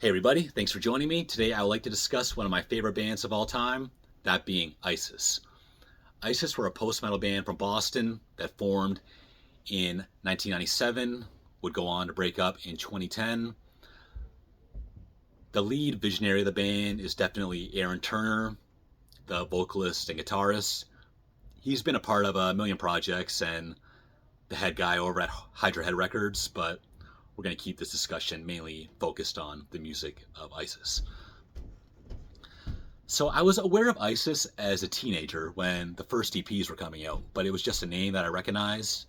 Hey everybody, thanks for joining me. Today I would like to discuss one of my favorite bands of all time, that being ISIS. ISIS were a post-metal band from Boston that formed in 1997, would go on to break up in 2010. The lead visionary of the band is definitely Aaron Turner, the vocalist and guitarist. He's been a part of a million projects and the head guy over at Hydra Head Records, but we're going to keep this discussion mainly focused on the music of ISIS. So I was aware of ISIS as a teenager when the first EPs were coming out, but it was just a name that I recognized.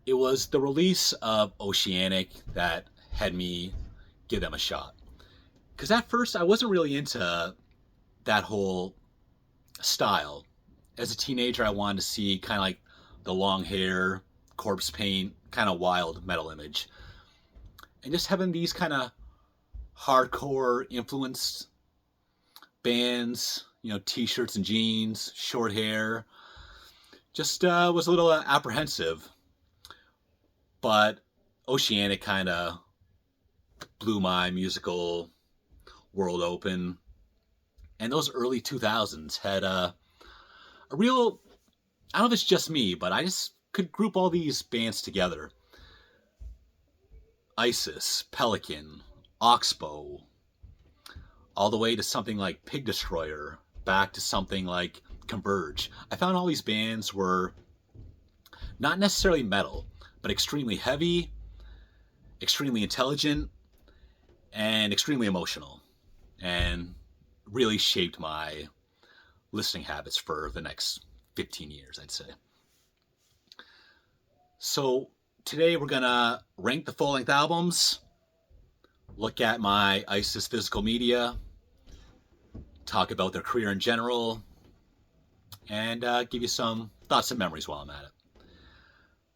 It was the release of Oceanic that had me give them a shot. Because at first I wasn't really into that whole style. As a teenager, I wanted to see kind of like the long hair, corpse paint, kind of wild metal image. And just having these kind of hardcore influenced bands, t-shirts and jeans, short hair, just was a little apprehensive. But Oceanic kind of blew my musical world open. And those early 2000s had a real, I don't know if it's just me, but I just could group all these bands together. ISIS, Pelican, Oxbow, all the way to something like Pig Destroyer, back to something like Converge. I found all these bands were not necessarily metal, but extremely heavy, extremely intelligent, and extremely emotional, and really shaped my listening habits for the next 15 years, I'd say. So today we're gonna rank the full-length albums, look at my ISIS physical media, talk about their career in general, and give you some thoughts and memories while I'm at it.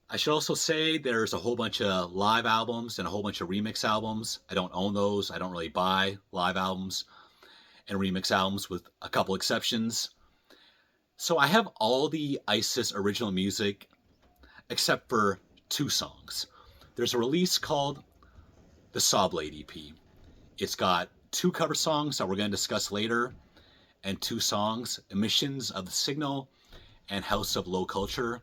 I should also say there's a whole bunch of live albums and a whole bunch of remix albums. I don't own those. I don't really buy live albums and remix albums with a couple exceptions. So I have all the ISIS original music except for two songs. There's a release called the Sawblade EP. It's got two cover songs that we're going to discuss later, and two songs, Emissions of the Signal and House of Low Culture.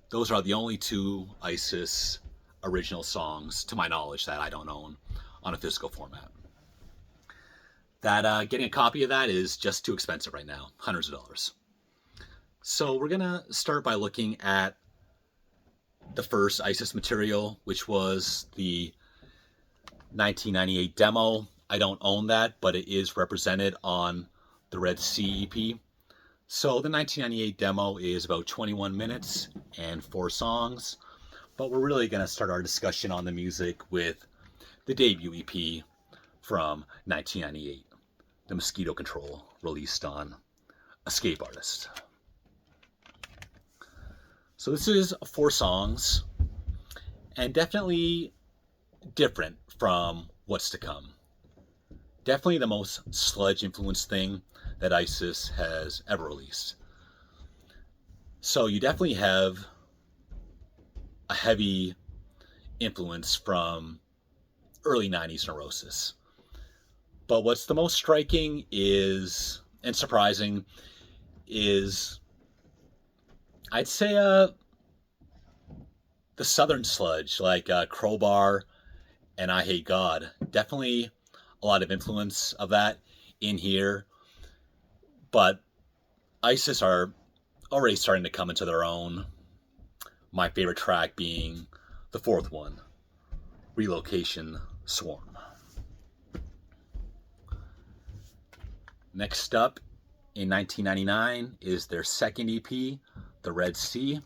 Those are the only two ISIS original songs, to my knowledge, that I don't own on a physical format. That getting a copy of that is just too expensive right now, hundreds of dollars. So we're gonna start by looking at the first ISIS material, which was the 1998 demo. I don't own that, but it is represented on the Red Sea EP. So the 1998 demo is about 21 minutes and 4 songs, but we're really going to start our discussion on the music with the debut EP from 1998, The Mosquito Control, released on Escape Artist. So this is 4 songs, and definitely different from what's to come. Definitely the most sludge influenced thing that ISIS has ever released. So you definitely have a heavy influence from early 90s Neurosis. But what's the most striking is, and surprising, is I'd say the southern sludge, like Crowbar and I Hate God. Definitely a lot of influence of that in here. But ISIS are already starting to come into their own. My favorite track being the 4th one, Relocation Swarm. Next up, in 1999, is their second EP, The Red Sea.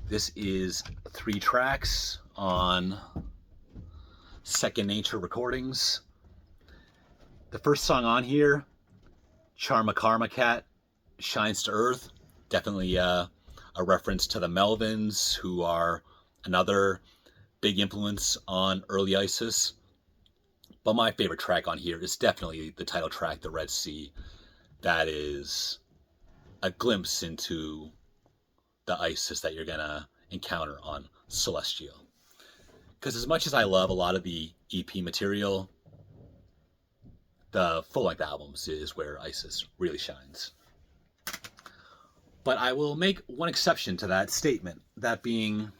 This is 3 tracks on Second Nature Recordings. The first song on here, Charma Karma Cat, Shines to Earth. Definitely a reference to the Melvins, who are another big influence on early ISIS. But my favorite track on here is definitely the title track, The Red Sea. That is a glimpse into the ISIS that you're going to encounter on Celestial. Because as much as I love a lot of the EP material, the full-length albums is where Isis really shines. But I will make one exception to that statement, that being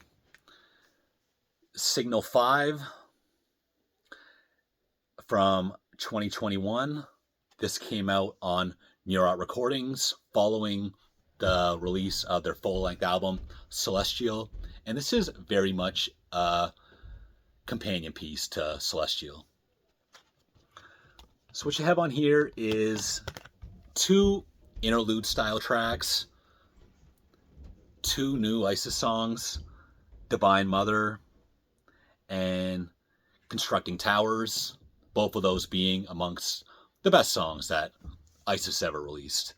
Signal 5 from 2021. This came out on Near Art Recordings following the release of their full-length album, Celestial. And this is very much a companion piece to Celestial. So what you have on here is 2 interlude style tracks, 2 new Isis songs, Divine Mother and Constructing Towers, both of those being amongst the best songs that Isis ever released.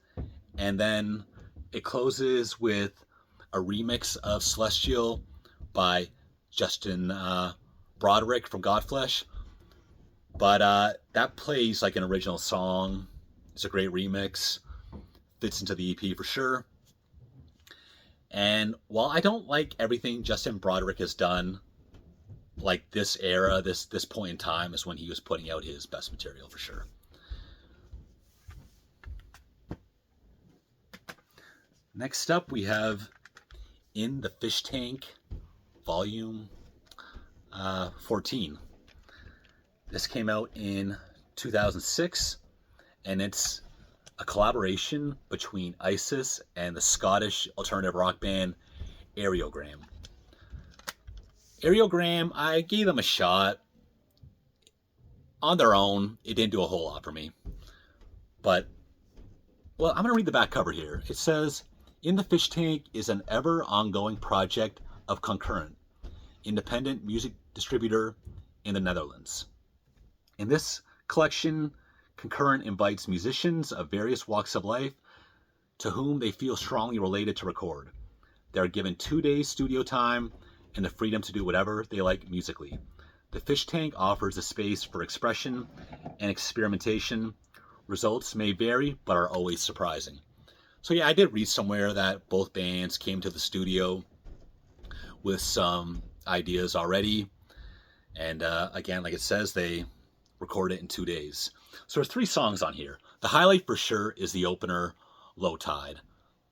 And then it closes with a remix of Celestial by Justin Broderick from Godflesh. But that plays like an original song. It's a great remix. Fits into the EP for sure. And while I don't like everything Justin Broderick has done, like this era, this point in time is when he was putting out his best material for sure. Next up, we have In the Fish Tank, Volume 14. This came out in 2006, and it's a collaboration between Isis and the Scottish alternative rock band Aerogram. Aerogram, I gave them a shot. On their own, it didn't do a whole lot for me. But, well, I'm going to read the back cover here. It says, In the Fish Tank is an ever-ongoing project of Concurrent, independent music distributor in the Netherlands. In this collection, Concurrent invites musicians of various walks of life to whom they feel strongly related to record. They are given 2 days studio time and the freedom to do whatever they like musically. The Fish Tank offers a space for expression and experimentation. Results may vary, but are always surprising. So yeah, I did read somewhere that both bands came to the studio with some ideas already. And again, like it says, they recorded it in 2 days. So there's 3 songs on here. The highlight for sure is the opener, Low Tide.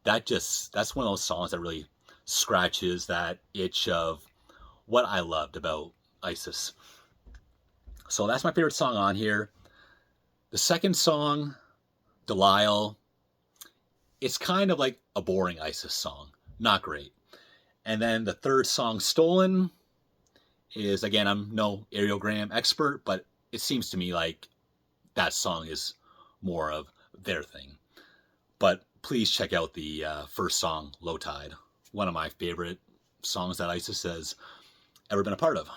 That's one of those songs that really scratches that itch of what I loved about Isis. So that's my favorite song on here. The second song, Delisle, it's kind of like a boring Isis song. Not great. And then the third song, Stolen, is, again, I'm no Aerogram expert, but it seems to me like that song is more of their thing. But please check out the first song, Low Tide. One of my favorite songs that Isis has ever been a part of.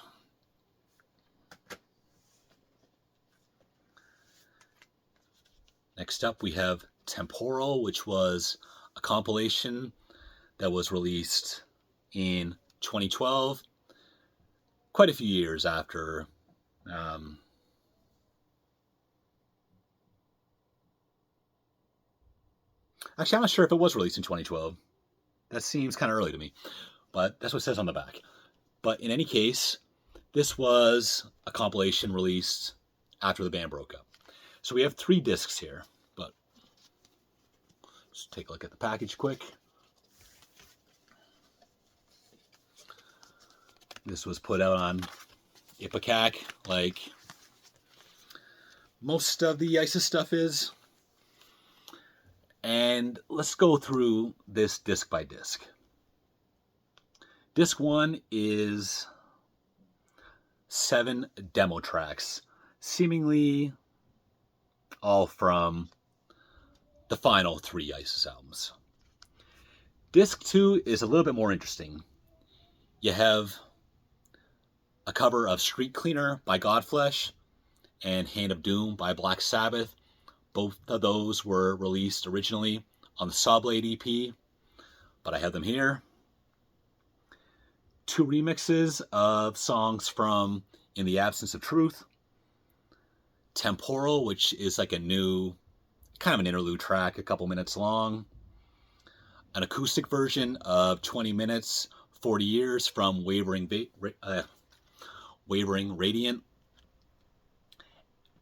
Next up, we have Temporal, which was a compilation that was released in 2012, quite a few years after actually, I'm not sure if it was released in 2012. That seems kind of early to me, but that's what it says on the back. But in any case, this was a compilation released after the band broke up. So we have 3 discs here, but let's take a look at the package quick. This was put out on Ipecac, like most of the Isis stuff is. And let's go through this disc by disc. Disc 1 is 7 demo tracks, seemingly all from the final 3 Isis albums. Disc 2 is a little bit more interesting. You have a cover of Street Cleaner by Godflesh and Hand of Doom by Black Sabbath. Both of those were released originally on the Sawblade EP, but I have them here. 2 remixes of songs from In the Absence of Truth. Temporal, which is like a new, kind of an interlude track, a couple minutes long. An acoustic version of 20 Minutes, 40 Years from Wavering Wavering Radiant.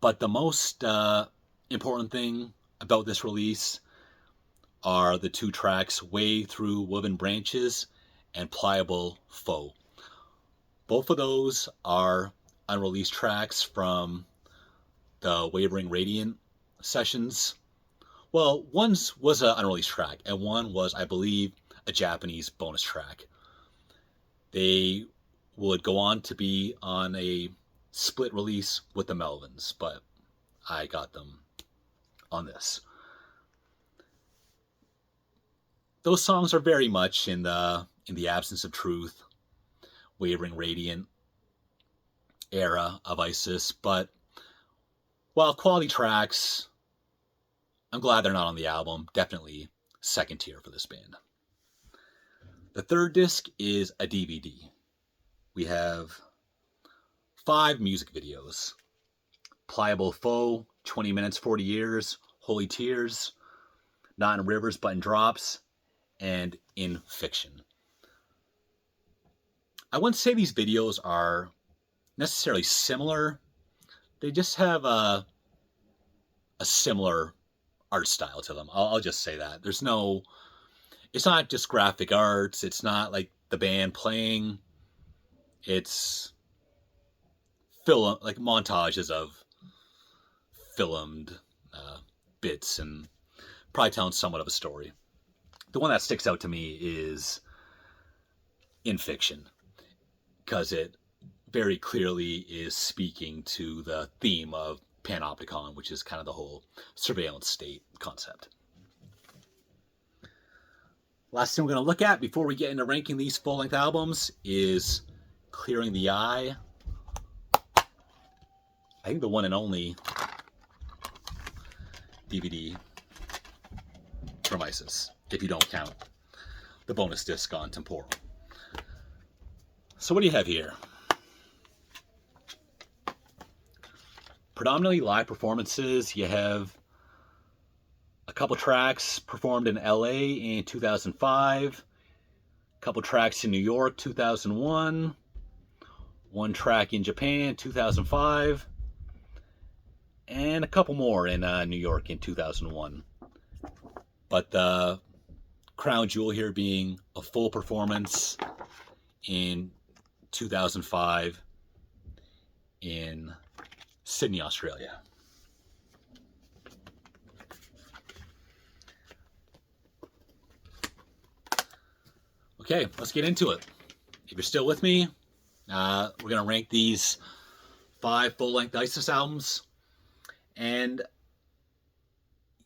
But the most important thing about this release are the two tracks Way Through Woven Branches and Pliable Foe. Both of those are unreleased tracks from the Wavering Radiant sessions. Well, one was an unreleased track, and one was, I believe, a Japanese bonus track. They would go on to be on a split release with the Melvins, but I got them on this. Those songs are very much in the Absence of Truth, Wavering Radiant era of ISIS, but while quality tracks, I'm glad they're not on the album. Definitely second tier for this band. The third disc is a DVD. We have 5 music videos. Pliable Foe, 20 Minutes, 40 Years, Holy Tears, Not in Rivers but in Drops, and In Fiction. I wouldn't say these videos are necessarily similar. They just have a similar art style to them. I'll just say that. It's not just graphic arts. It's not like the band playing. It's like montages of filmed bits and probably telling somewhat of a story. The one that sticks out to me is In Fiction, because it very clearly is speaking to the theme of Panopticon, which is kind of the whole surveillance state concept. Last thing we're going to look at before we get into ranking these full-length albums is Clearing the Eye. I think the one and only DVD from ISIS, if you don't count the bonus disc on Temporal. So what do you have here? Predominantly live performances. You have a couple tracks performed in LA in 2005, a couple tracks in New York 2001, one track in Japan 2005, and a couple more in New York in 2001. But the crown jewel here being a full performance in 2005 in Sydney, Australia. Okay, let's get into it. If you're still with me, we're going to rank these 5 full-length ISIS albums. And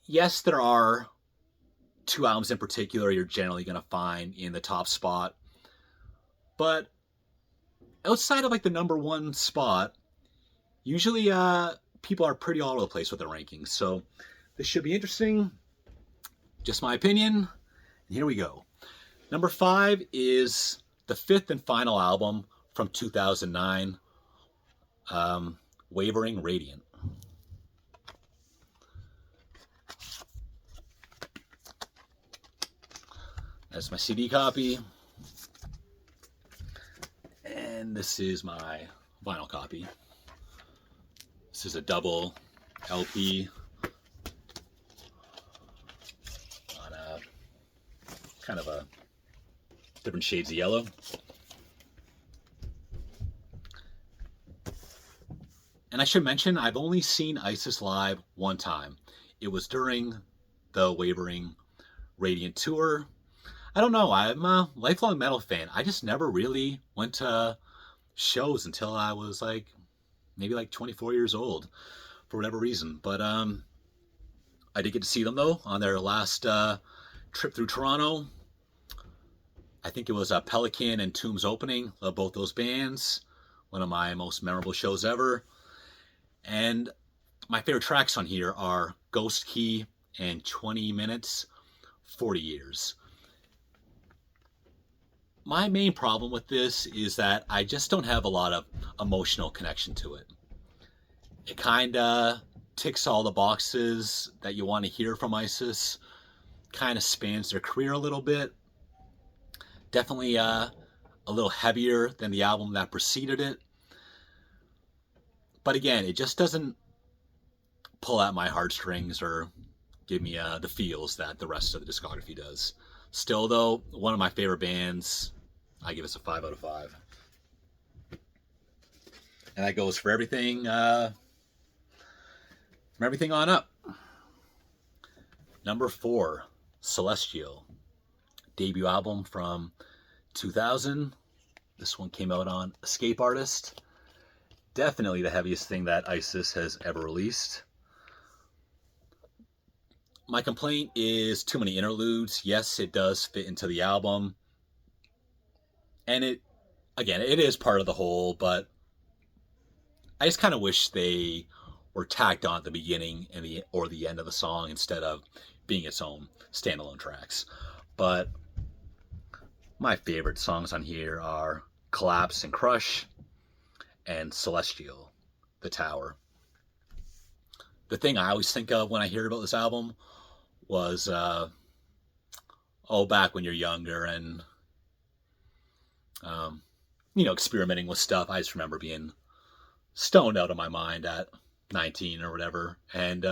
yes, there are 2 albums in particular you're generally going to find in the top spot. But outside of like the number 1 spot, usually people are pretty all over the place with their rankings. So this should be interesting. Just my opinion. And here we go. Number 5 is the 5th and final album from 2009, Wavering Radiant. That's my CD copy. And this is my vinyl copy. This is a double LP on a kind of a different shades of yellow. And I should mention, I've only seen ISIS live one time. It was during the Wavering Radiant tour. I don't know, I'm a lifelong metal fan. I just never really went to shows until I was maybe 24 years old for whatever reason. But I did get to see them though on their last trip through Toronto. I think it was Pelican and Tombs opening. Love both those bands. One of my most memorable shows ever. And my favorite tracks on here are Ghost Key and 20 Minutes, 40 Years. My main problem with this is that I just don't have a lot of emotional connection to it. It kind of ticks all the boxes that you want to hear from ISIS. Kind of spans their career a little bit. Definitely a little heavier than the album that preceded it. But again, it just doesn't pull at my heartstrings or give me the feels that the rest of the discography does. Still, though, one of my favorite bands. I give this a 5 out of 5. And that goes for everything, from everything on up. Number 4, Celestial. Debut album from 2000. This one came out on Escape Artist. Definitely the heaviest thing that ISIS has ever released. My complaint is too many interludes. Yes, it does fit into the album. And it is part of the whole, but I just kind of wish they were tacked on at the beginning and the end of the song instead of being its own standalone tracks. But my favorite songs on here are Collapse and Crush and Celestial, The Tower. The thing I always think of when I hear about this album was, back when you're younger and, experimenting with stuff. I just remember being stoned out of my mind at 19 or whatever, and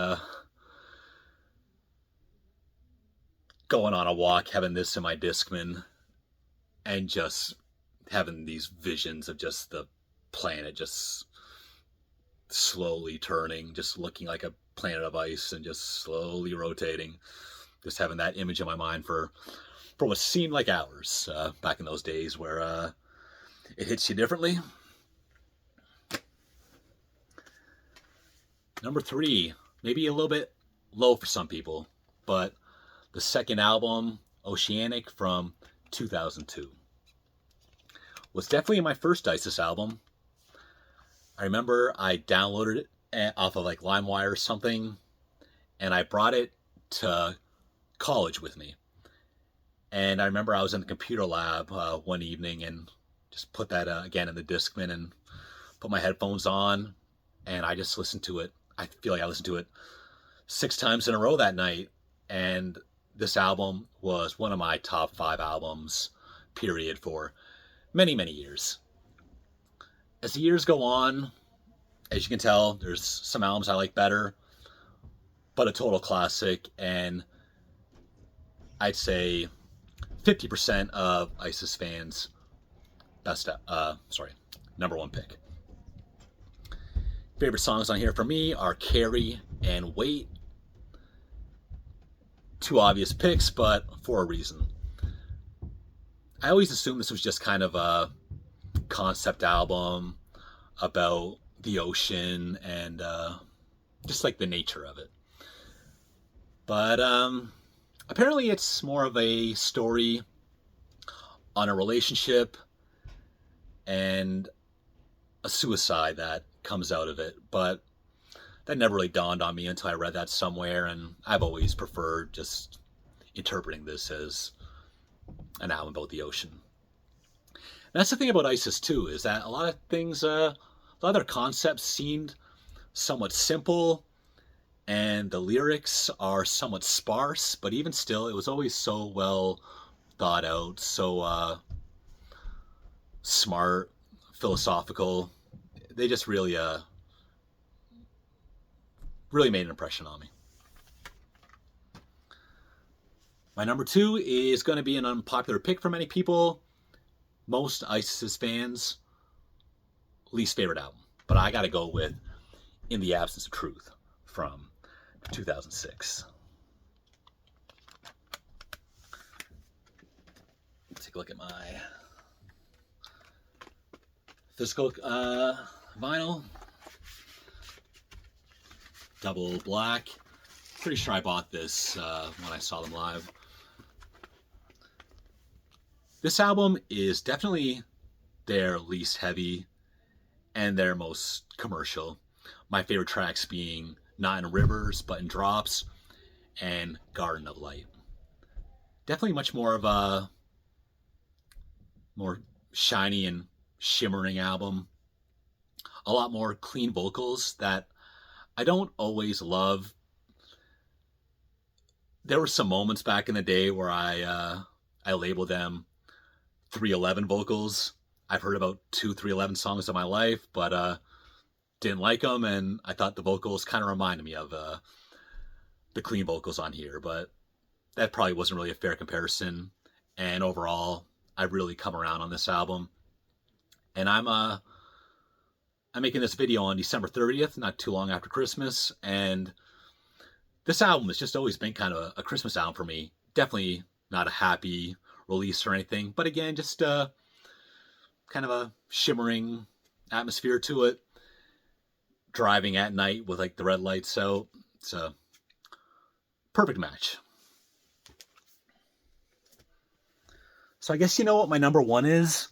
going on a walk, having this in my Discman, and just having these visions of just the planet just slowly turning, just looking like a planet of ice and just slowly rotating. Just having that image in my mind for what seemed like hours back in those days where it hits you differently. Number 3, maybe a little bit low for some people, but the second album, Oceanic, from 2002. Was definitely my first ISIS album. I remember I downloaded it off of like LimeWire or something, and I brought it to college with me. And I remember I was in the computer lab one evening and just put that again in the Discman and put my headphones on, and I just listened to it. I feel like I listened to it 6 times in a row that night, and this album was one of my top 5 albums, period, for many, many years. As the years go on, as you can tell, there's some albums I like better, but a total classic, and I'd say 50% of ISIS fans' number 1 pick. Favorite songs on here for me are Carry and Wait. 2 obvious picks, but for a reason. I always assumed this was just kind of a concept album about the ocean and just like the nature of it. But apparently it's more of a story on a relationship and a suicide that comes out of it. But that never really dawned on me until I read that somewhere, and I've always preferred just interpreting this as an album about the ocean. And that's the thing about ISIS too, is that a lot of things, a lot of their concepts seemed somewhat simple, and the lyrics are somewhat sparse, but even still, it was always so well thought out, so smart, philosophical. They just really made an impression on me. My number 2 is going to be an unpopular pick for many people. Most ISIS fans' least favorite album. But I got to go with In the Absence of Truth from 2006. Take a look at my physical vinyl. Double black. Pretty sure I bought this when I saw them live. This album is definitely their least heavy and their most commercial. My favorite tracks being Not in Rivers, but in Drops, and Garden of Light. Definitely much more of a more shiny and shimmering album. A lot more clean vocals that I don't always love. There were some moments back in the day where I labeled them 311 vocals. I've heard about 2 311 songs in my life, but didn't like them, and I thought the vocals kind of reminded me of the clean vocals on here, but that probably wasn't really a fair comparison. And overall, I've really come around on this album, and I'm making this video on December 30th, not too long after Christmas, and this album has just always been kind of a Christmas album for me. Definitely not a happy release or anything, but again, just kind of a shimmering atmosphere to it. Driving at night with like the red lights, so it's a perfect match. So I guess you know what my number one is?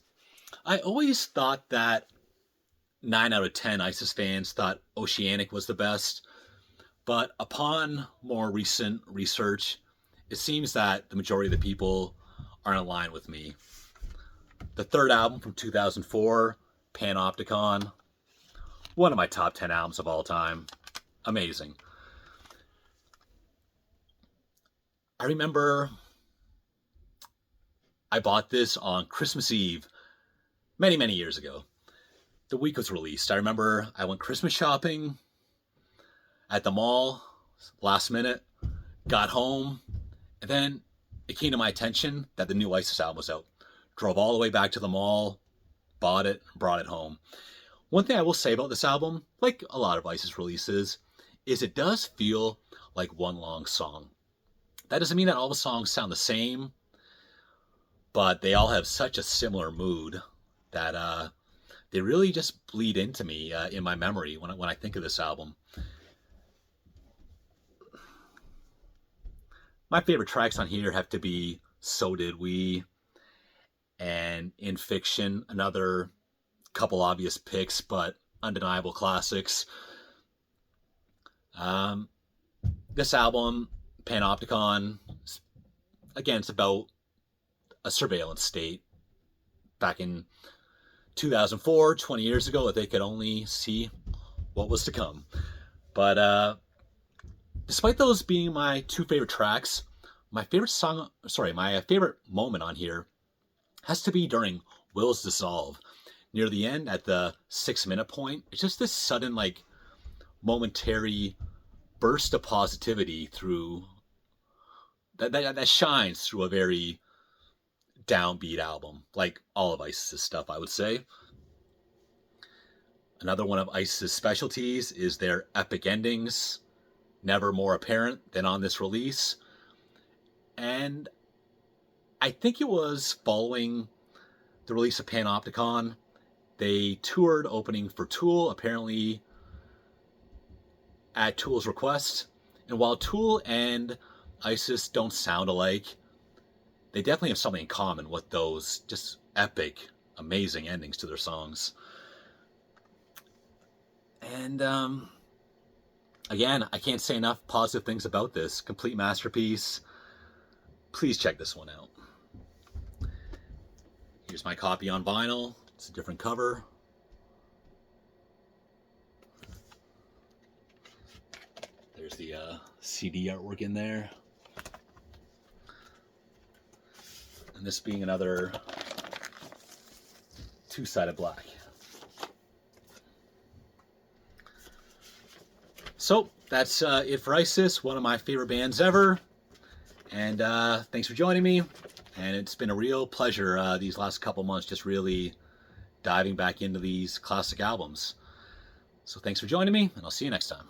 I always thought that 9 out of 10 ISIS fans thought Oceanic was the best, but upon more recent research, it seems that the majority of the people are in line with me. The third album from 2004, Panopticon, one of my top 10 albums of all time. Amazing. I remember I bought this on Christmas Eve many, many years ago. The week it was released. I remember I went Christmas shopping at the mall last minute, got home, and then it came to my attention that the new ISIS album was out. Drove all the way back to the mall, bought it, brought it home. One thing I will say about this album, like a lot of ISIS releases, is it does feel like one long song. That doesn't mean that all the songs sound the same, but they all have such a similar mood that they really just bleed into me in my memory when I think of this album. My favorite tracks on here have to be So Did We and In Fiction, another couple obvious picks, but undeniable classics. This album, Panopticon, again, it's about a surveillance state back in 2004, 20 years ago, that they could only see what was to come. But despite those being my two favorite tracks, my favorite moment on here has to be during Wills Dissolve. Near the end, at the 6-minute point, it's just this sudden, like, momentary burst of positivity through that shines through a very downbeat album, like all of ISIS's stuff, I would say. Another one of ISIS's specialties is their epic endings, never more apparent than on this release. And I think it was following the release of Panopticon, they toured opening for Tool, apparently at Tool's request. And while Tool and ISIS don't sound alike, they definitely have something in common with those just epic, amazing endings to their songs. And again, I can't say enough positive things about this complete masterpiece. Please check this one out. Here's my copy on vinyl. It's a different cover. There's the CD artwork in there. And this being another two-sided black. So that's it for ISIS, one of my favorite bands ever. And thanks for joining me. And it's been a real pleasure these last couple months just really diving back into these classic albums. So thanks for joining me, and I'll see you next time.